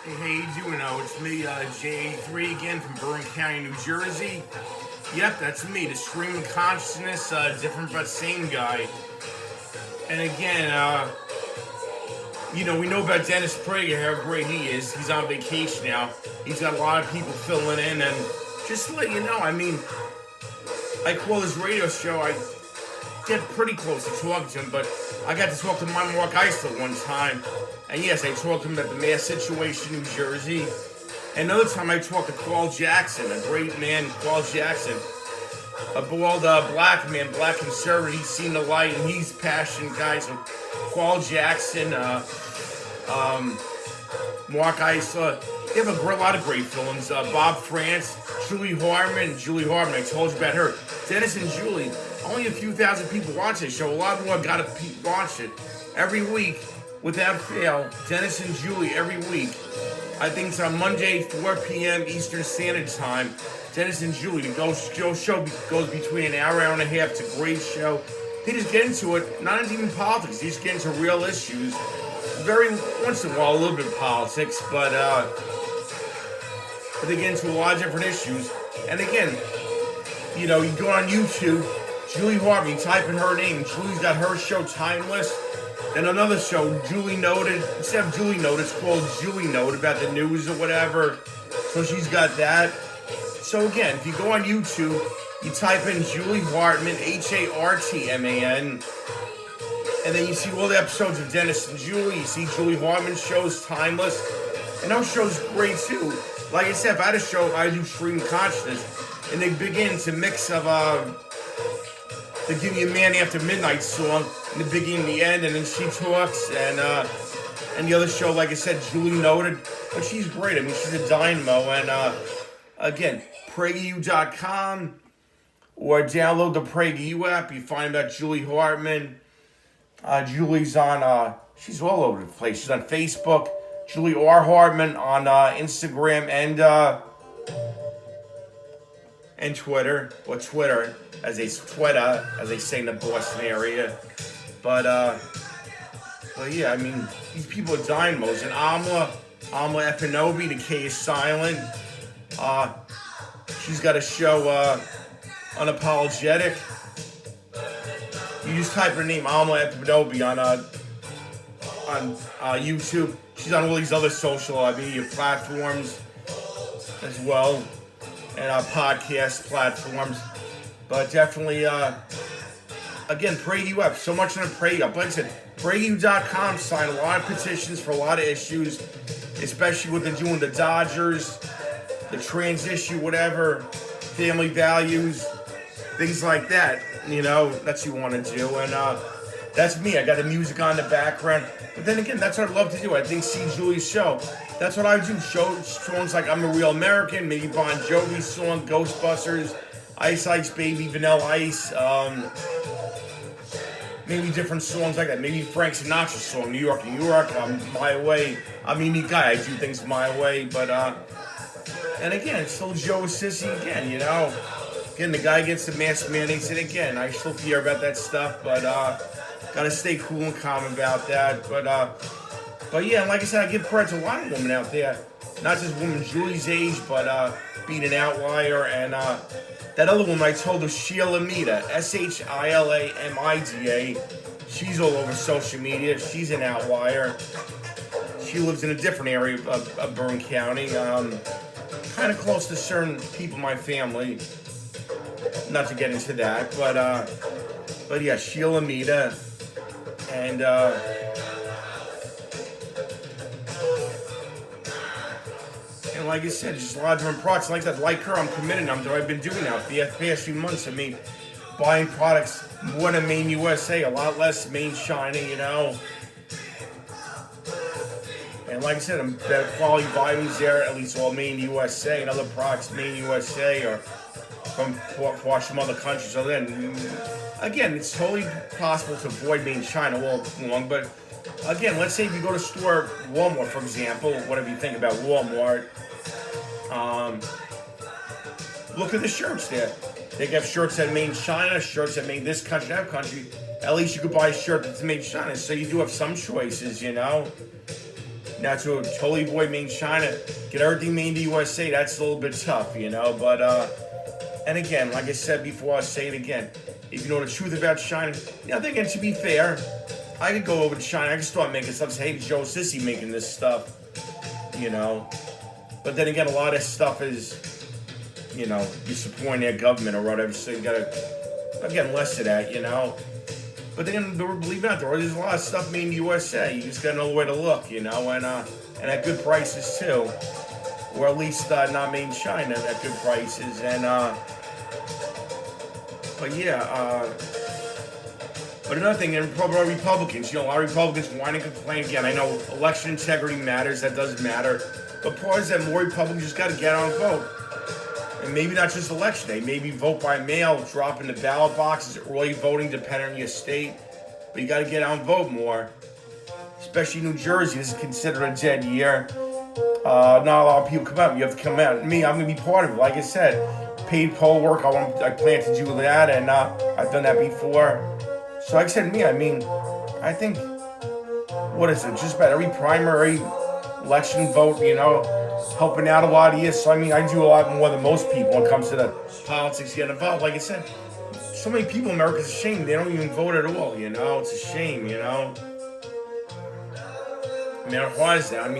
Hey, how you doing? It's me, JA3 again from Bergen County, New Jersey. Yep, that's me, the stream of consciousness, different but same guy. And again, we know about Dennis Prager, how great he is. He's on vacation now. He's got a lot of people filling in, and just to let you know, I call his radio show, I get pretty close to talking to him, but I got to talk to my Mark Eisler one time. And yes, I talked to him about the mass situation in New Jersey. And another time I talked to Carl Jackson, a great man, Carl Jackson. A bald black man, black conservative. He's seen the light and he's passionate guy. So Carl Jackson, Mark Eisler. They have a lot of great films. Bob France, Julie Hartman, I told you about her. Dennis and Julie. Only a few thousand people watch this show. A lot more got to watch it. Every week, without fail, Dennis and Julie every week. I think it's on Monday, 4 p.m. Eastern Standard Time. Dennis and Julie. The show goes between an hour and a half. It's a great show. They just get into it, not even politics. They just get into real issues. Very, once in a while, a little bit of politics, but they get into a lot of different issues. And again, you go on YouTube, Julie Hartman, type in her name. Julie's got her show, Timeless. And another show, Julie Noted. Instead of Julie Noted, it's called Julie Note about the news or whatever. So she's got that. So again, if you go on YouTube, you type in Julie Hartman, Hartman, and then you see all the episodes of Dennis and Julie. You see Julie Hartman shows, Timeless. And those shows great too. Like I said, if I had a show, I do Stream Consciousness. And they begin to mix of, they give you a Man After Midnight song in the beginning and the end, and then she talks, and the other show, like I said, Julie Noted, but she's great. I mean, she's a dynamo, and again, PragerU.com, or download the PragerU app. You find out Julie Hartman. Julie's on, she's all over the place. She's on Facebook. Julie R. Hartman on Instagram and Twitter, or Twitter, as they say in the Boston area. But yeah, I mean, these people are dynamos. And Amala Ekpunobi, the K is silent. She's got a show, Unapologetic. You just type her name, Amala Ekpunobi, on YouTube. She's on all these other social media platforms as well, and podcast platforms. But definitely, again, PragerU up. So much on the PragerU up. Like I said, PragerU.com signed a lot of petitions for a lot of issues, especially what they're doing the Dodgers, the trans issue, whatever, family values, things like that. That's what you want to do. And that's me. I got the music on the background. But then again, that's what I love to do. I think see Julie's show. That's what I do. Songs like I'm a Real American, maybe Bon Jovi's song, Ghostbusters, Ice Ice Baby, Vanilla Ice, maybe different songs like that. Maybe Frank Sinatra's song, New York, My Way. I'm a unique guy. I do things my way. But, and again, it's still Joe Sissy again, Again, the guy gets the mask mandates, and again, I still hear about that stuff, but gotta stay cool and calm about that. But yeah, like I said, I give credit to a lot of women out there, not just women Julie's age, but being an outlier. And that other woman I told her, Sheila Mida, Shilamida. She's all over social media. She's an outlier. She lives in a different area of Bergen County, kind of close to certain people in my family. Not to get into that, but yeah, Sheila Mida, and like I said, just a lot of different products. Like that, like her, I'm committed. I've been doing now for the past few months. I mean, buying products more than Main USA, a lot less Main China, And like I said, I'm better quality vitamins there, at least all Main USA, and other products Main USA or from other countries. So then, again, it's totally possible to avoid Main China all along. But again, let's say if you go to store Walmart, for example, whatever you think about Walmart, look at the shirts there. They have shirts that made in China, shirts that made this country, that country. At least you could buy a shirt that's made in China. So you do have some choices, Now to totally avoid made in China, get everything made in the USA, that's a little bit tough, but and again, like I said before, I'll say it again. If you know the truth about China, again, to be fair, I could go over to China, I could start making stuff, say, hey, Joe Sissy making this stuff, But then again, a lot of stuff is, you're supporting their government or whatever, so you gotta, again, less of that, But then, believe it or not, there's a lot of stuff made in the USA. You just gotta know where to look, and at good prices too, or at least not made in China at good prices. And but another thing, and probably Republicans, a lot of Republicans whine and complain again. I know election integrity matters, that doesn't matter, but part is that more Republicans just gotta get out and vote. And maybe not just election day, maybe vote by mail, drop in the ballot boxes, early voting depending on your state. But you got to get out and vote more. Especially New Jersey, this is considered a dead year. Not a lot of people come out, you have to come out. Me, I'm going to be part of it. Like I said, paid poll work, I plan to do that, and I've done that before. So like I said, I think, what is it, just about every primary election vote, helping out a lot of you. So I do a lot more than most people when it comes to the politics getting involved. Like I said, so many people in America, it's a shame. They don't even vote at all, It's a shame, how hard is that?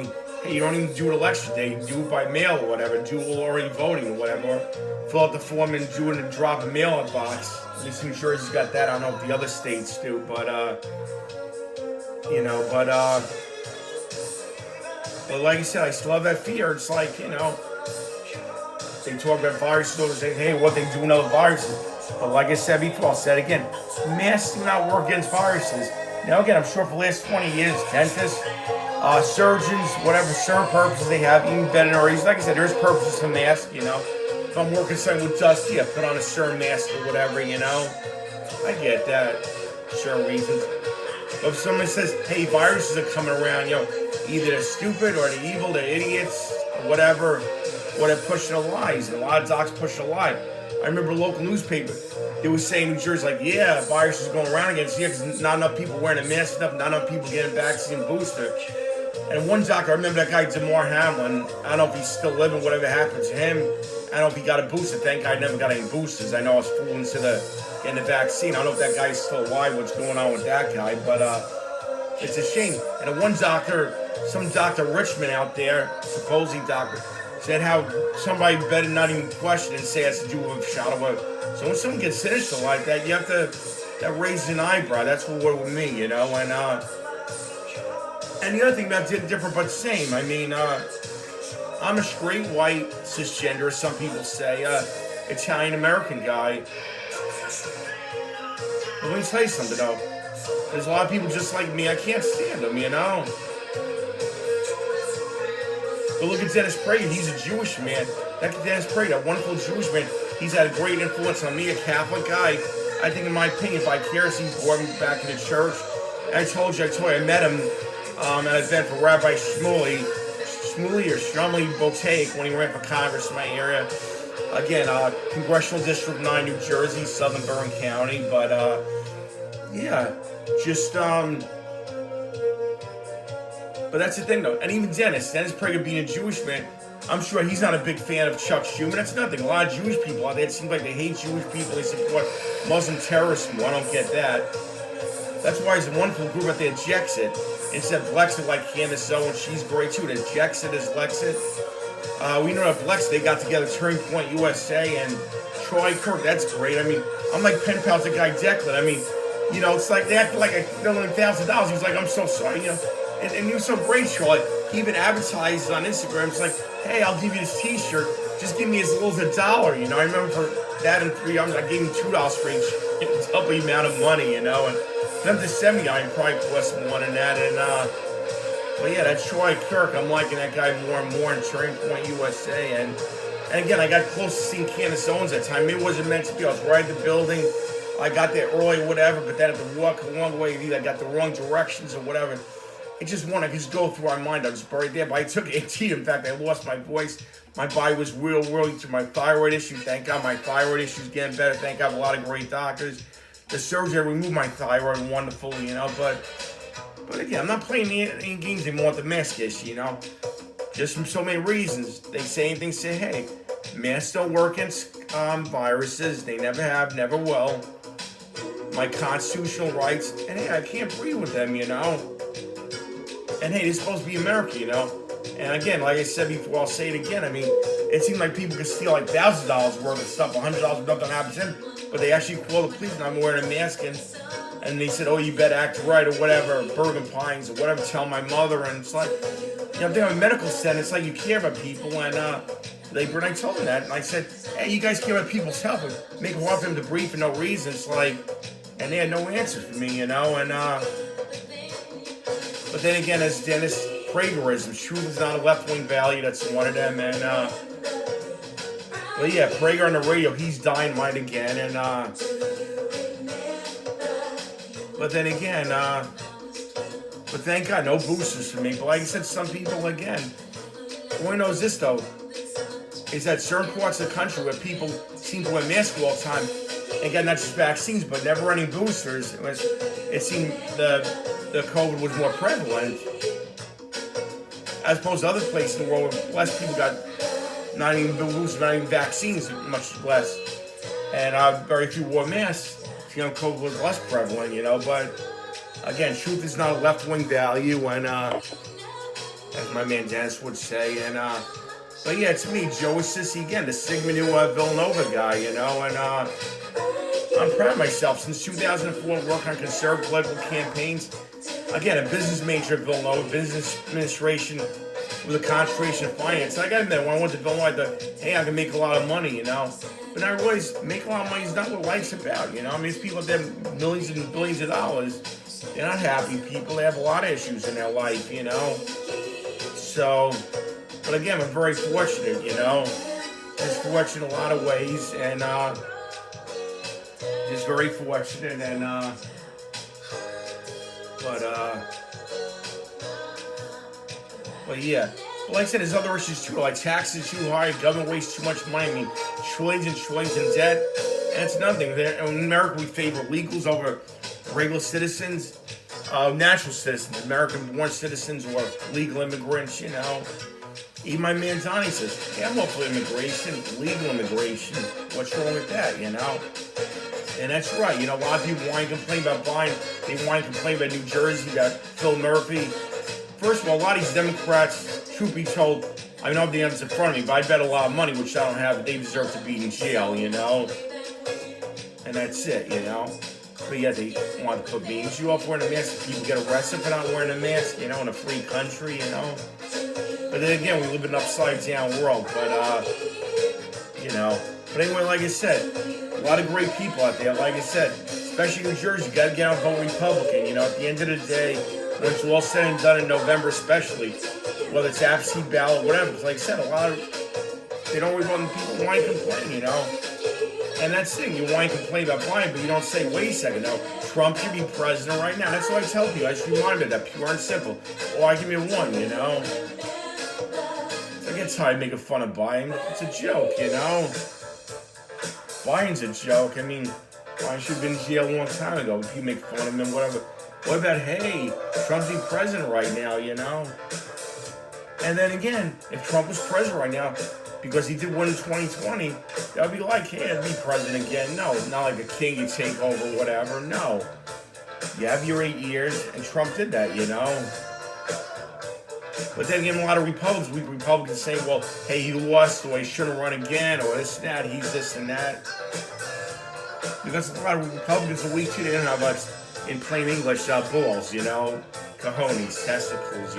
Hey, you don't even do it election day. You do it by mail or whatever. Do it already voting or whatever. Fill out the form and do it in a drop and mail out box. At least New Jersey's got that. I don't know if the other states do, but like I said, I still have that fear. It's like, they talk about viruses, say, hey, what they do in other viruses. But like I said before, I'll say it again, masks do not work against viruses. Now again, I'm sure for the last 20 years, dentists, surgeons, whatever certain purposes they have, even veterinarians, like I said, there's purposes for masks, If I'm working something with dust, put on a certain mask or whatever, I get that, certain reasons. But if someone says, hey, viruses are coming around, either they're stupid or they're evil, they're idiots, or whatever, or they're pushing the lies. And a lot of docs push a lie. I remember a local newspaper, they were saying in New Jersey, like, yeah, virus is going around again. Because not enough people wearing a mask, not enough people getting vaccine booster. And one doctor, I remember that guy, Hartman, I don't know if he's still living, whatever happened to him. I don't know if he got a booster. Thank God I never got any boosters. I know I was fooling into getting the vaccine. I don't know if that guy's still alive, what's going on with that guy, but it's a shame. And one doctor, some Dr. Richmond out there, supposing doctor, said how somebody better not even question and say it has to do with a shot of what. So when someone gets sinister like that, you have to raise an eyebrow. That's what it with me, And the other thing about different but same, I'm a straight, white, cisgender, some people say, Italian-American guy. But let me tell you something, though. There's a lot of people just like me, I can't stand them, But look at Dennis Prager, he's a Jewish man. That Dennis Prager, that wonderful Jewish man, he's had a great influence on me, a Catholic guy. I think, in my opinion, vicariously, he brought me back to the church. I told you, I met him at an event for Rabbi Shmuley Boteik when he ran for Congress in my area. Again, Congressional District 9, New Jersey, Southern Bergen County. But, but that's the thing, though. And even Dennis Prager being a Jewish man, I'm sure he's not a big fan of Chuck Schumer. That's nothing. A lot of Jewish people out there, it seems like they hate Jewish people. They support Muslim terrorists more. I don't get that. That's why there's a wonderful group out there, Jexit. Instead of Blexit, like Candace Owen, she's great too. There's Jexit as Lexit. We know that Blexit, they got together Turning Point USA and Troy Kirk. That's great. I'm like pen pals with guy Declan. It's like they acted like I filled in $1,000. He was like, I'm so sorry, And he was so great, Troy. He even advertised on Instagram. It's like, hey, I'll give you this T-shirt. Just give me as little as $1. I remember for that and $3, I gave him $2 for each double the amount of money, And them to send me, I probably cost more than that. And but yeah, that Troy Kirk, I'm liking that guy more and more in Turning Point USA. And again, I got close to seeing Candace Owens that time. Maybe it wasn't meant to be. I was right at the building. I got there early, whatever. But then I had to walk a long way. Either I got the wrong directions or whatever. It just wanted to just go through our mind. I was buried there, but I took AT. In fact, I lost my voice. My body was real to my thyroid issue. Thank God my thyroid issue is getting better. Thank God I have a lot of great doctors. The surgery removed my thyroid wonderfully, But But again, I'm not playing any games anymore with the mask issue, just from so many reasons. They say anything, say, hey, masks don't work against viruses. They never have, never will. My constitutional rights, and hey, I can't breathe with them, And hey, it's supposed to be America, And again, like I said before, I'll say it again. I mean, it seems like people can steal like $1,000 worth of stuff, $100 worth of nothing happens to them, but they actually call the police and I'm wearing a mask and they said, oh, you better act right or whatever, Bergen Pines or whatever, tell my mother. And it's like, if they have a medical center, it's like you care about people. And I told them that. And I said, hey, you guys care about people's health. And make it hard for them to breathe for no reason. It's like, and they had no answer for me, And, but then again, as Dennis, Pragerism, truth is not a left-wing value. That's one of them. And, but yeah, Prager on the radio, he's dynamite again. And, but then again, but thank God, no boosters for me. But like I said, some people, again, all I know is this, though, is that certain parts of the country where people seem to wear masks all the time, and again, not just vaccines, but never any boosters, it seemed the COVID was more prevalent, as opposed to other places in the world where less people got not even boosters, not even vaccines, much less, and very few wore masks. COVID was less prevalent, but again, truth is not a left-wing value, and as my man Dennis would say, and but yeah, it's me, Joe Sissy again, the Sigma Nu Villanova guy, and I'm proud of myself. Since 2004, I worked on conservative political campaigns. Again, a business major at Villanova, business administration with a concentration of finance. And I gotta admit, when I went to Villanova, I thought, hey, I can make a lot of money, But I realized making a lot of money is not what life's about, I mean, there's people that have millions and billions of dollars. They're not happy people. They have a lot of issues in their life, So, but again, I'm very fortunate, Just fortunate in a lot of ways, and just very fortunate, and but yeah. But like I said, there's other issues too, like taxes too high, government wastes too much money. I mean, trillions and trillions in debt, and it's nothing. In America, we favor legals over regular citizens, natural citizens, American-born citizens, or legal immigrants. Even my man Donnie says, "Hey, I'm all for immigration, legal immigration. What's wrong with that?" And that's right. A lot of people whine and complain about buying. They whine and complain about New Jersey. You got Phil Murphy. First of all, a lot of these Democrats, truth be told, I don't have the answers in front of me, but I bet a lot of money, which I don't have, that they deserve to be in jail, And that's it, But yeah, they want to put me in jail for wearing a mask. People get arrested for not wearing a mask, in a free country, But then again, we live in an upside-down world, but, But anyway, like I said, a lot of great people out there, like I said, especially in New Jersey, you got to get out and vote Republican, At the end of the day, when it's all said and done in November especially, whether it's absentee ballot, whatever, because like I said, a lot of, they don't really want people whine and complain, And that's the thing, you whine and complain about Biden, but you don't say, wait a second, no, Trump should be president right now. That's what I tell people. I just remind them that, pure and simple. Or I give me one, I get tired of making fun of Biden. It's a joke, Biden's a joke. I mean, Biden should have been in jail a long time ago. People make fun of him and whatever. What about, hey, Trump's the president right now, And then again, if Trump was president right now, because he did win in 2020, that would be like, hey, I'd be president again. No, not like a king, you take over, whatever. No. You have your 8 years, and Trump did that, But then again, a lot of Republicans say, well, hey, he lost, or he shouldn't run again, or this and that, he's this and that. Because a lot of Republicans are weak too, they don't have us. In plain English, balls, cojones, testicles,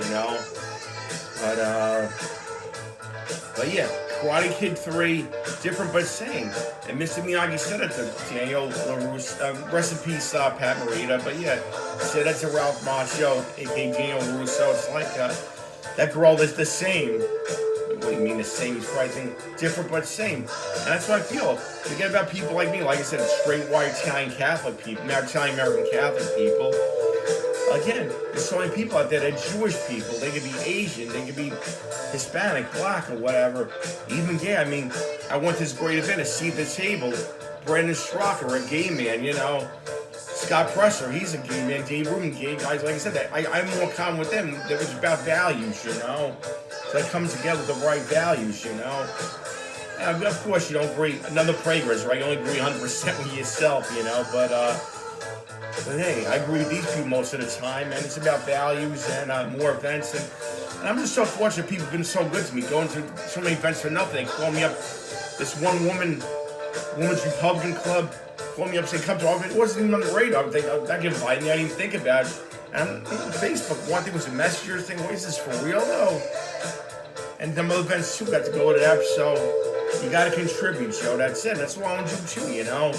But yeah, Karate Kid 3, different but same. And Mr. Miyagi said it to Daniel LaRusso, rest in peace, Pat Morita, but yeah, said it to Ralph Macchio, aka Daniel LaRusso. It's like, that girl is the same. What do you mean the same? He's probably different but same. And that's what I feel. Forget about people like me. Like I said, straight white Italian Catholic people, now Italian American Catholic people. Again, there's so many people out there that are Jewish people. They could be Asian, they could be Hispanic, black, or whatever. Even gay. I mean, I went to this great event, a seat at the table. Brandon Straka, a gay man, Scott Presser, he's a gay man. Dave Rubin, gay guys. Like I said, I'm more common with them. That was about values, you know. So it comes together with the right values, you know. And of course, you don't agree. Another Prager's, right? You only agree 100% with yourself, you know. But hey, I agree with these people most of the time, and it's about values and more events. And I'm just so fortunate people have been so good to me, going to so many events for nothing. They call me up. This one woman's Republican club called me up saying, come to our event. It wasn't even on the radar. I get invited me. I didn't even think about it. And on Facebook, one thing was a messenger thing. What is this for real, though? And some other events, too, got to go to that. So you got to contribute, Joe. That's it. That's what I want to do, too, you know?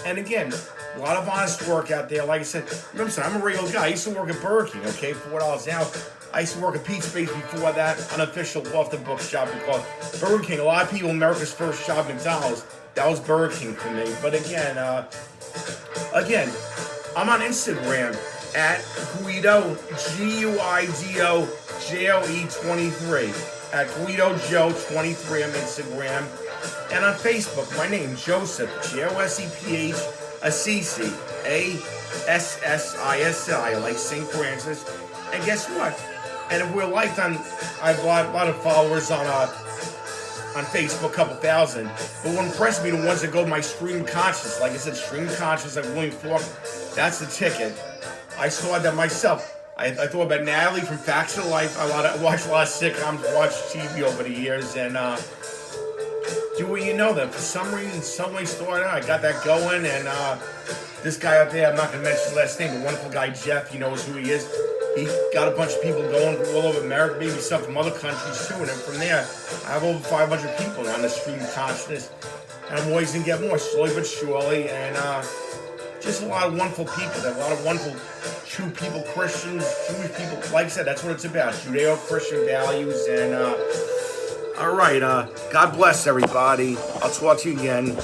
And again, a lot of honest work out there. Like I said, remember, I'm a regular guy. I used to work at Burger King, okay, $4 now. I used to work at Pizza Base before that, unofficial off-the-book shop we call it. Burger King, a lot of people, America's first job, McDonald's, that was Burger King for me. But again, I'm on Instagram at Guido, Guido Joe23. At Guido Joe23 on Instagram. And on Facebook, my name, Joseph, Joseph, Assisi, Assisi, like St. Francis. And guess what? And if we're liked on, I have a lot of followers on Facebook, a couple thousand. But what impressed me, the ones that go to my stream of consciousness, like I said, stream of consciousness, like William Faulkner, that's the ticket. I saw that myself. I thought about Natalie from Facts of Life. I watched a lot of sitcoms, watched TV over the years, and do what you know that for some reason, some way started out, I got that going, and this guy up there, I'm not going to mention his last name, the wonderful guy Jeff, he knows who he is. He got a bunch of people going all over America, maybe some from other countries too, and then from there, I have over 500 people on the stream of consciousness, and I'm always going to get more, slowly but surely, and just a lot of wonderful people, a lot of wonderful true people, Christians, Jewish people, like I said, that's what it's about, Judeo-Christian values, and all right, God bless everybody. I'll talk to you again.